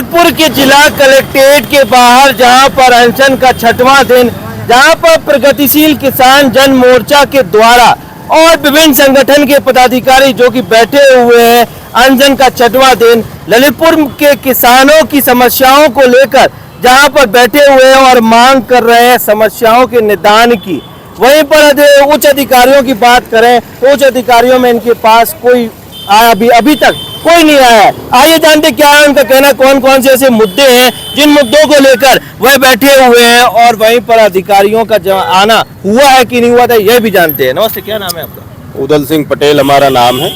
ललितपुर के जिला कलेक्ट्रेट के बाहर जहां पर अनशन का 6वां दिन, जहां पर प्रगतिशील किसान जन मोर्चा के द्वारा और विभिन्न संगठन के पदाधिकारी जो कि बैठे हुए हैं, अनशन का 6वां दिन ललितपुर के किसानों की समस्याओं को लेकर जहां पर बैठे हुए हैं और मांग कर रहे हैं समस्याओं के निदान की। वहीं पर उच्च अधिकारियों की बात करें तो उच्च अधिकारियों में इनके पास कोई अभी तक कोई नहीं आया है। आइए जानते क्या है उनका कहना, कौन कौन से ऐसे मुद्दे हैं जिन मुद्दों को लेकर वह बैठे हुए हैं और वहीं पर अधिकारियों का आना हुआ है कि नहीं हुआ था, यह भी जानते हैं। नमस्ते, क्या नाम है आपका? उदल सिंह पटेल हमारा नाम है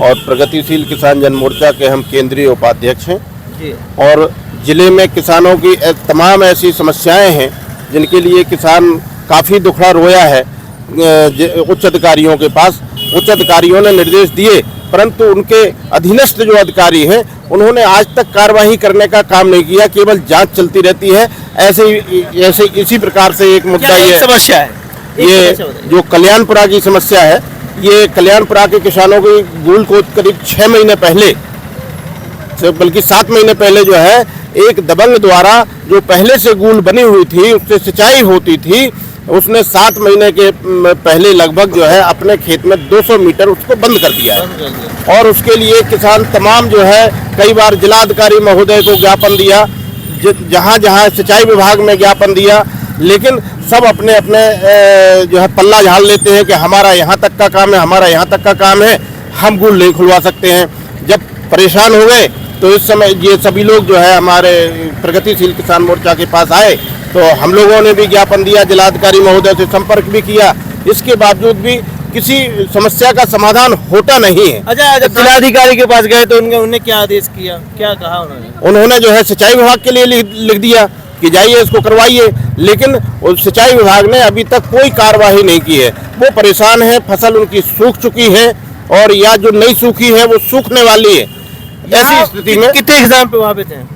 और प्रगतिशील किसान जन मोर्चा के हम केंद्रीय उपाध्यक्ष हैं जी। और जिले में किसानों की तमाम ऐसी समस्याएं हैं जिनके लिए किसान काफ़ी दुखड़ा रोया है उच्च अधिकारियों के पास। उच्च अधिकारियों ने निर्देश दिए परंतु उनके अधीनस्थ जो अधिकारी हैं उन्होंने आज तक कार्रवाई करने का काम नहीं किया, केवल जांच चलती रहती है। ऐसे इसी प्रकार से एक मुद्दा ये समस्या है, ये जो कल्याणपुरा की समस्या है, ये कल्याणपुरा के किसानों की गूल को करीब 6 महीने पहले बल्कि 7 महीने पहले जो है एक दबंग द्वारा जो पहले से गूल बनी हुई थी उससे सिंचाई होती थी, उसने 7 महीने के पहले लगभग जो है अपने खेत में 200 मीटर उसको बंद कर दिया है। और उसके लिए किसान तमाम जो है कई बार जिलाधिकारी महोदय को ज्ञापन दिया, जहाँ जहाँ सिंचाई विभाग में ज्ञापन दिया, लेकिन सब अपने अपने जो है पल्ला झाड़ लेते हैं कि हमारा यहाँ तक का काम है, हमारा यहाँ तक का काम है, हम गूल नहीं खुलवा सकते हैं। जब परेशान हो गए तो इस समय ये सभी लोग जो है हमारे प्रगतिशील किसान मोर्चा के पास आए तो हम लोगों ने भी ज्ञापन दिया, जिलाधिकारी महोदय से संपर्क भी किया, इसके बावजूद भी किसी समस्या का समाधान होता नहीं है। अच्छा, जब जिलाधिकारी के पास गए तो उन्होंने क्या आदेश किया, क्या कहा उन्होंने जो है सिंचाई विभाग के लिए लिख दिया कि जाइए इसको करवाइए, लेकिन सिंचाई विभाग ने अभी तक कोई कार्रवाई नहीं की है। वो परेशान है, फसल उनकी सूख चुकी है और या जो नहीं सूखी है वो सूखने वाली है। ऐसी स्थिति में कितने किसान प्रभावित हैं?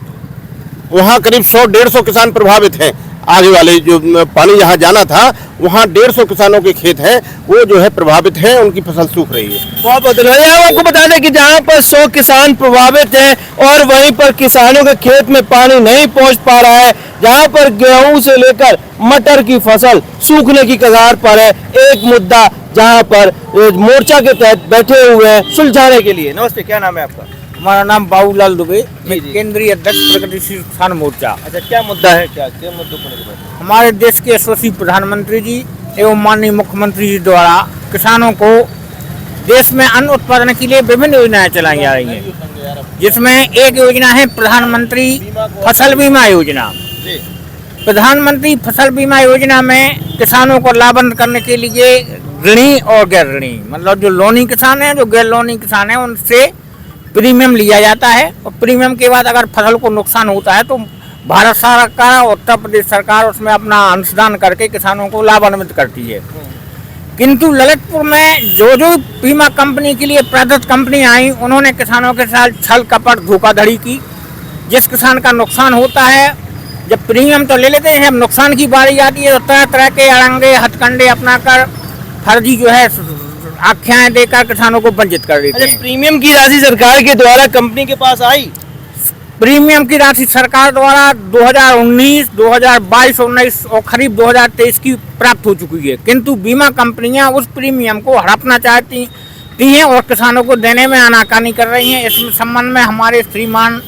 वहाँ करीब 100-150 किसान प्रभावित हैं। आगे वाले जो पानी जहाँ जाना था वहाँ 150 किसानों के खेत हैं, वो जो है प्रभावित हैं, उनकी फसल सूख रही है। बहुत आपको बता दें कि जहाँ पर 100 किसान प्रभावित हैं और वहीं पर किसानों के खेत में पानी नहीं पहुँच पा रहा है, जहाँ पर गेहूं से लेकर मटर की फसल सूखने की कगार पर है। एक मुद्दा जहाँ पर मोर्चा के तहत बैठे हुए हैं सुलझाने के लिए। नमस्ते, क्या नाम है आपका? हमारा नाम बाबूलाल दुबे, मैं केंद्रीय अध्यक्ष प्रगतिशील किसान मोर्चा। अच्छा, क्या मुद्दा है, क्या मुद्दों को लेकर? हमारे देश के यशस्वी प्रधानमंत्री जी एवं माननीय मुख्यमंत्री जी द्वारा किसानों को देश में अन्न उत्पादन के लिए विभिन्न योजनाएं चलाई जा रही हैं, जिसमें एक योजना है प्रधानमंत्री फसल बीमा योजना। प्रधानमंत्री फसल बीमा योजना में किसानों को लाभान्वित करने के लिए ऋणी और गैर ऋणी, मतलब जो लोनी किसान है, जो गैर लोनी किसान है, उनसे प्रीमियम लिया जाता है और प्रीमियम के बाद अगर फसल को नुकसान होता है तो भारत सरकार, उत्तर प्रदेश सरकार उसमें अपना अंशदान करके किसानों को लाभान्वित करती है। किंतु ललितपुर में जो बीमा कंपनी के लिए प्राइवेट कंपनी आई, उन्होंने किसानों के साथ छल कपट धोखाधड़ी की। जिस किसान का नुकसान होता है, जब प्रीमियम तो ले लेते हैं, जब नुकसान की बारी आती है तो तरह तरह के अड़ंगे हथकंडे अपनाकर फर्जी जो है आख्याएं देकर किसानों को वंचित कर देते हैं। प्रीमियम की राशि सरकार के द्वारा कंपनी के पास आई? प्रीमियम की राशि सरकार द्वारा 2019, 2022, 19 और करीब 2023 की प्राप्त हो चुकी है, किंतु बीमा कंपनियां उस प्रीमियम को हड़पना चाहती हैं और किसानों को देने में आनाकानी कर रही हैं। इस संबंध में हमारे श्रीमान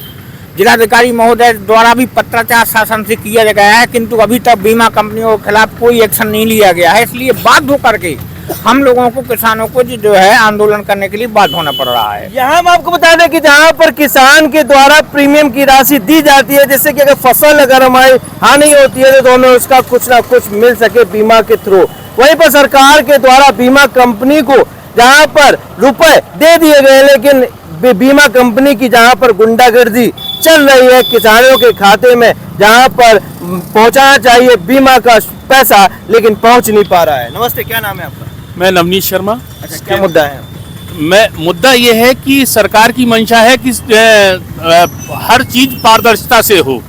जिलाधिकारी महोदय द्वारा भी पत्राचार शासन से किया गया है, किंतु अभी तक बीमा कंपनियों के खिलाफ कोई एक्शन नहीं लिया गया है। इसलिए बाध्य होकर के हम लोगों को, किसानों को जो है आंदोलन करने के लिए बाध्य होना पड़ रहा है। यहाँ हम आपको बता दें कि जहाँ पर किसान के द्वारा प्रीमियम की राशि दी जाती है, जैसे कि अगर फसल अगर हमारी हानि होती है तो हमें उसका कुछ ना कुछ मिल सके बीमा के थ्रू, वहीं पर सरकार के द्वारा बीमा कंपनी को जहाँ पर रुपए दे दिए गए, लेकिन बीमा कंपनी की जहाँ पर गुंडागर्दी चल रही है किसानों के खाते में, जहाँ पर पहुँचाना चाहिए बीमा का पैसा लेकिन पहुँच नहीं पा रहा है। नमस्ते, क्या नाम है आपका? मैं नवनीत शर्मा। अच्छा, क्या मुद्दा है? मुद्दा ये है कि सरकार की मंशा है कि हर चीज पारदर्शिता से हो,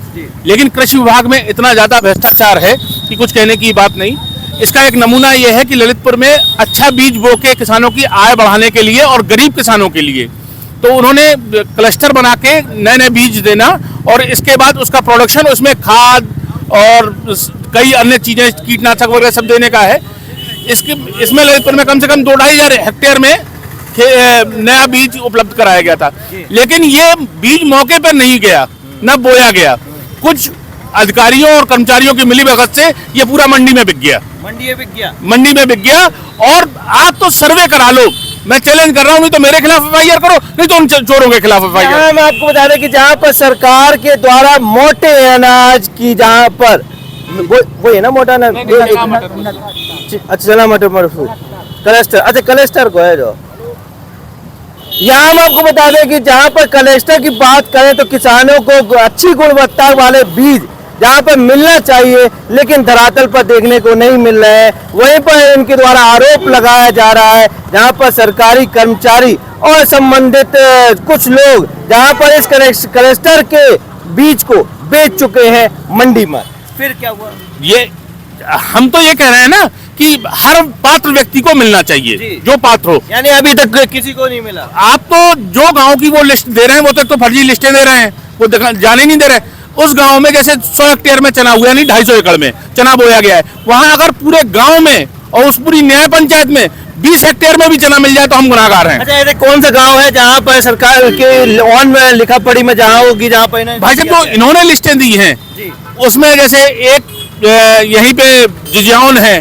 लेकिन कृषि विभाग में इतना ज्यादा भ्रष्टाचार है कि कुछ कहने की बात नहीं। इसका एक नमूना ये है कि ललितपुर में अच्छा बीज बो के किसानों की आय बढ़ाने के लिए और गरीब किसानों के लिए तो उन्होंने क्लस्टर बना के नए नए बीज देना और इसके बाद उसका प्रोडक्शन, उसमें खाद और कई अन्य चीजें, कीटनाशक वगैरह सब देने का है। इसमें ललितपुर में कम से कम 2-2.5 हेक्टेयर में नया बीज उपलब्ध कराया गया था, लेकिन ये बीज मौके पर नहीं गया, न बोया गया। कुछ अधिकारियों और कर्मचारियों की मिलीभगत से ये पूरा मंडी में बिक गया, मंडी में बिक गया। और आप तो सर्वे करा लो, मैं चैलेंज कर रहा हूँ, नहीं तो मेरे खिलाफ FIR करो, नहीं तो उन चोरों के खिलाफ FIR। मैं आपको बता दें कि जहाँ पर सरकार के द्वारा मोटे अनाज की, जहाँ पर वो है ना मोटा अनाज, अच्छा चना मटर क्लस्टर, अच्छा क्लस्टर को है जो यहाँ हम आपको बता दें कि जहाँ पर क्लस्टर की बात करें तो किसानों को अच्छी गुणवत्ता वाले बीज जहाँ पर मिलना चाहिए, लेकिन धरातल पर देखने को नहीं मिल रहे हैं। वहीं पर इनके द्वारा आरोप लगाया जा रहा है, जहाँ पर सरकारी कर्मचारी और संबंधित कुछ लोग जहाँ पर इस क्लस्टर के बीज को बेच चुके हैं मंडी में। फिर क्या हुआ? ये हम तो ये कह रहे हैं ना कि हर पात्र व्यक्ति को मिलना चाहिए, जो पात्र हो। यानी अभी तक किसी को नहीं मिला। आप तो जो गांव की वो लिस्ट दे रहे हैं, वो तक तो फर्जी लिस्टें दे रहे हैं, वो जाने नहीं दे रहे। उस गांव में जैसे 100 हेक्टेयर में चना हुआ, नहीं 250 एकड़ में चना बोया गया है, वहां अगर पूरे गांव में और उस पूरी न्याय पंचायत में 20 हेक्टेयर में भी चना मिल जाए तो हम गुनाहगार हैं। अच्छा, ऐसे कौन सा गांव है जहाँ पर सरकार के ऑन में लिखा पड़ी में जहाँ होगी, जहाँ पर भाई साहब, तो इन्होंने लिस्टें दी हैं, उसमें जैसे एक यहीं पे जिजियाउन है,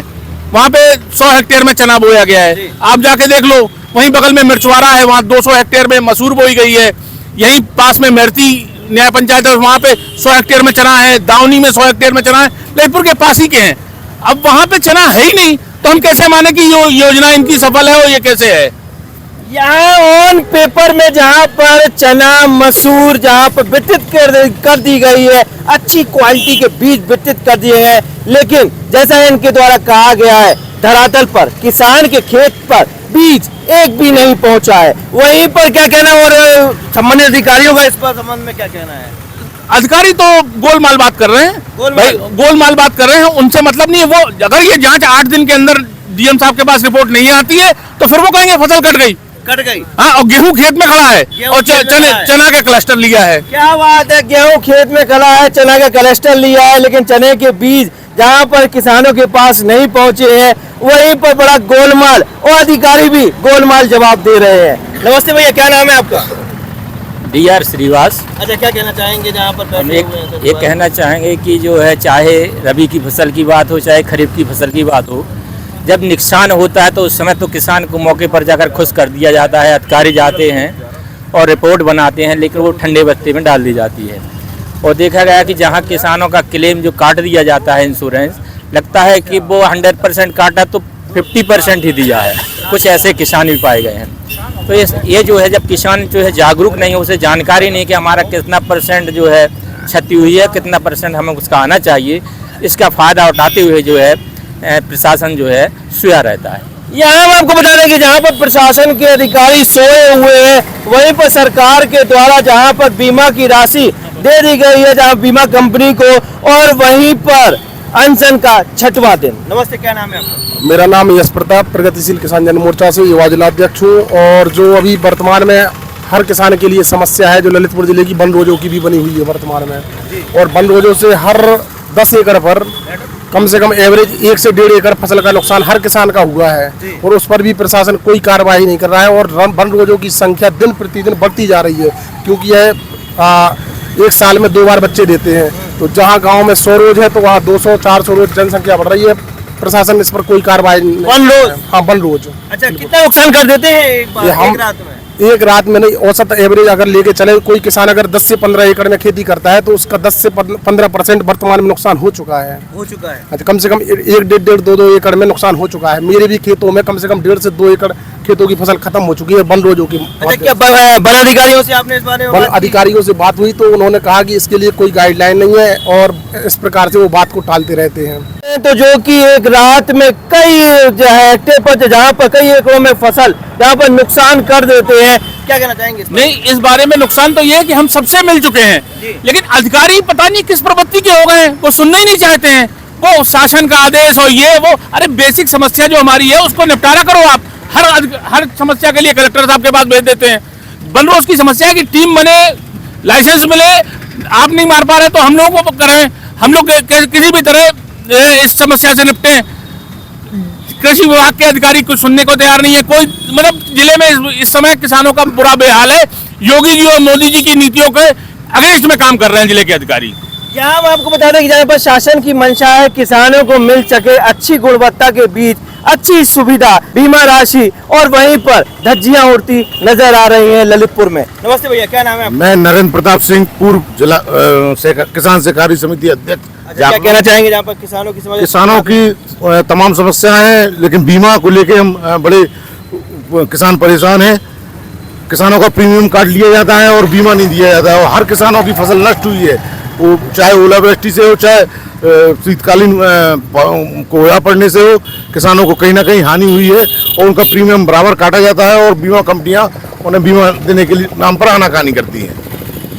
वहाँ पे 100 हेक्टेयर में चना बोया गया है, आप जाके देख लो। वहीं बगल में मिर्चवाड़ा है, वहाँ 200 हेक्टेयर में मसूर बोई गई है। यहीं पास में मेरती न्याय पंचायत है, वहाँ पे 100 हेक्टेयर में चना है। दावनी में 100 हेक्टेयर में चना है, ललितपुर के पास ही के हैं। अब वहाँ पे चना है ही नहीं, तो हम कैसे माने कि योजना इनकी सफल है? और ये कैसे है? यहाँ ऑन पेपर में जहाँ पर चना मसूर जहाँ पर वितरित कर दी गई है, अच्छी क्वालिटी के बीज वितरित कर दिए हैं, लेकिन जैसा इनके द्वारा कहा गया है, धरातल पर किसान के खेत पर बीज एक भी नहीं पहुंचा है। वहीं पर क्या कहना, और संबंधित अधिकारियों का इस पर संबंध में क्या कहना है? अधिकारी तो गोलमाल बात कर रहे हैं, गोलमाल बात कर रहे हैं, उनसे मतलब नहीं है। वो अगर ये जांच 8 दिन के अंदर DM साहब के पास रिपोर्ट नहीं आती है तो फिर वो कहेंगे फसल कट गई। हाँ, और गेहूं खेत में खड़ा है और चना का क्लस्टर लिया है। क्या बात है, गेहूं खेत में खड़ा है, चना का क्लस्टर लिया है, लेकिन चने के बीज जहाँ पर किसानों के पास नहीं पहुँचे हैं, वहीं पर बड़ा गोलमाल, और अधिकारी भी गोलमाल जवाब दे रहे हैं। नमस्ते भैया, क्या नाम है आपका? DR श्रीवास। अच्छा, क्या कहना चाहेंगे जहाँ पर हम ये कहना चाहेंगे कि जो है, चाहे रबी की फसल की बात हो, चाहे खरीफ की फसल की बात हो, जब नुकसान होता है तो उस समय तो किसान को मौके पर जाकर खुश कर दिया जाता है। अधिकारी जाते हैं और रिपोर्ट बनाते हैं, लेकिन वो ठंडे बस्ते में डाल दी जाती है। और देखा गया कि जहाँ किसानों का क्लेम जो काट दिया जाता है इंश्योरेंस, लगता है कि वो 100% काटा तो 50% ही दिया है। कुछ ऐसे किसान भी पाए गए हैं। तो ये जो है, जब किसान जो है जागरूक नहीं है, उसे जानकारी नहीं कि हमारा कितना % जो है क्षति हुई है, कितना % हमें उसका आना चाहिए, इसका फ़ायदा उठाते हुए जो है प्रशासन जो है सोया रहता है। यहाँ हम आपको बता दें कि जहाँ पर प्रशासन के अधिकारी सोए हुए हैं, वहीं पर सरकार के द्वारा जहाँ पर बीमा की राशि दे दी गई है, जहाँ बीमा कंपनी को, और वहीं पर अनशन का 6वां दिन। नमस्ते, क्या नाम है आपका? मेरा नाम यश प्रताप, प्रगतिशील किसान जन मोर्चा से युवा जिलाध्यक्ष हूँ। और जो अभी वर्तमान में हर किसान के लिए समस्या है, जो ललितपुर जिले की वन रोजों की भी बनी हुई है वर्तमान में, और वन रोजों से हर 10 एकड़ पर कम से कम एवरेज 1 से 1.5 एकड़ फसल का नुकसान हर किसान का हुआ है, और उस पर भी प्रशासन कोई कार्रवाई नहीं कर रहा है। और वन रोजों की संख्या दिन प्रतिदिन बढ़ती जा रही है, क्योंकि यह 1 साल में 2 बार बच्चे देते हैं। तो जहां गांव में 100 रोज है तो वहां 200-400 रोज जनसंख्या बढ़ रही है। प्रशासन इस पर कोई कार्रवाई नहीं। One rose? हाँ, वन रोज। अच्छा, कितना नुकसान कर देते हैं एक रात में? एक रात में नहीं, औसत एवरेज अगर लेके चले, कोई किसान अगर 10 से 15 एकड़ में खेती करता है तो उसका 10 से 15% वर्तमान में नुकसान हो चुका है। अच्छा, कम से कम 1-1.5-2 एकड़ में नुकसान हो चुका है। मेरे भी खेतों में कम से कम 1.5 से 2 एकड़ खेतों की फसल खत्म हो चुकी है वन रोजों की। अच्छा, क्या वन अधिकारियों से आपने इस बारे में वन अधिकारियों से बात हुई तो उन्होंने कहा कि इसके लिए कोई गाइडलाइन नहीं है, और इस प्रकार से वो बात को टालते रहते हैं। तो जो कि एक रात में कई हेक्टेयर पर, जहाँ पर कई एकड़ों में फसल जहाँ पर नुकसान कर देते हैं, क्या कहना चाहेंगे? नहीं, इस बारे में नुकसान तो ये है कि हम सबसे मिल चुके हैं, लेकिन अधिकारी पता नहीं किस प्रवृत्ति के हो गए हैं, वो सुनना ही नहीं चाहते हैं। वो शासन का आदेश हो, ये वो, अरे बेसिक समस्या जो हमारी है उसको निपटारा करो आप। हर समस्या के लिए कलेक्टर साहब के पास भेज देते हैं। बनरोज की समस्या है कि टीम बने, लाइसेंस मिले, आप नहीं मार पा रहे तो हम लोगों को करें, हम लोग किसी भी तरह इस समस्या से निपटे। कृषि विभाग के अधिकारी कुछ सुनने को तैयार नहीं है, कोई मतलब जिले में इस समय किसानों का बुरा बेहाल है। योगी जी और मोदी जी की नीतियों के अगेंस्ट में काम कर रहे हैं जिले के अधिकारी। यहाँ हम आपको बता दें कि जहाँ पर शासन की मंशा है किसानों को मिल सके अच्छी गुणवत्ता के बीज, अच्छी सुविधा, बीमा राशि, और वहीं पर धज्जियां उड़ती नजर आ रही हैं ललितपुर में। नमस्ते भैया, क्या नाम है आपका? मैं नरेंद्र प्रताप सिंह, पूर्व जिला किसान सहकारी समिति अध्यक्ष। क्या कहना चाहेंगे जहाँ पर किसानों की समस्या? किसानों की तमाम समस्याएं हैं, लेकिन बीमा को लेके हम बड़े किसान परेशान हैं। किसानों का प्रीमियम काट लिया जाता है और बीमा नहीं दिया जाता है, और हर किसानों की फसल नष्ट हुई है, वो चाहे ओलावृष्टि से हो, चाहे शीतकालीन कोहरा पड़ने से हो। किसानों को कहीं ना कहीं हानि हुई है और उनका प्रीमियम बराबर काटा जाता है, और बीमा कंपनियां उन्हें बीमा देने के लिए नाम पर आनाकानी करती हैं।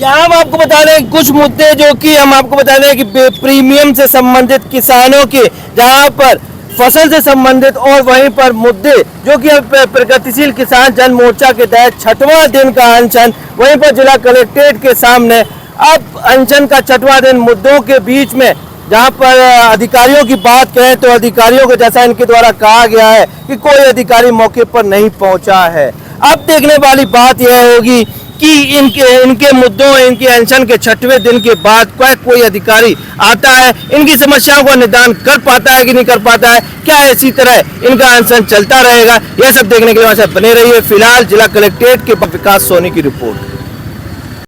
यहाँ हम आपको बता दें कुछ मुद्दे जो कि हम आपको बता दें कि प्रीमियम से संबंधित किसानों के, जहाँ पर फसल से संबंधित, और वहीं पर मुद्दे जो कि प्रगतिशील किसान जन मोर्चा के तहत 6वां दिन का अनशन, वहीं पर जिला कलेक्ट्रेट के सामने अब अनशन का 6वां दिन मुद्दों के बीच में, जहां पर अधिकारियों की बात करें तो अधिकारियों को, जैसा इनके द्वारा कहा गया है कि कोई अधिकारी मौके पर नहीं पहुंचा है। अब देखने वाली बात यह होगी कि इनके मुद्दों, इनके अनशन के 6वें दिन के बाद कोई अधिकारी आता है, इनकी समस्याओं का निदान कर पाता है कि नहीं कर पाता है, क्या इसी तरह इनका अनशन चलता रहेगा, यह सब देखने के लिए हमारे साथ बने रहिए। फिलहाल जिला कलेक्ट्रेट के विकास सोनी की रिपोर्ट।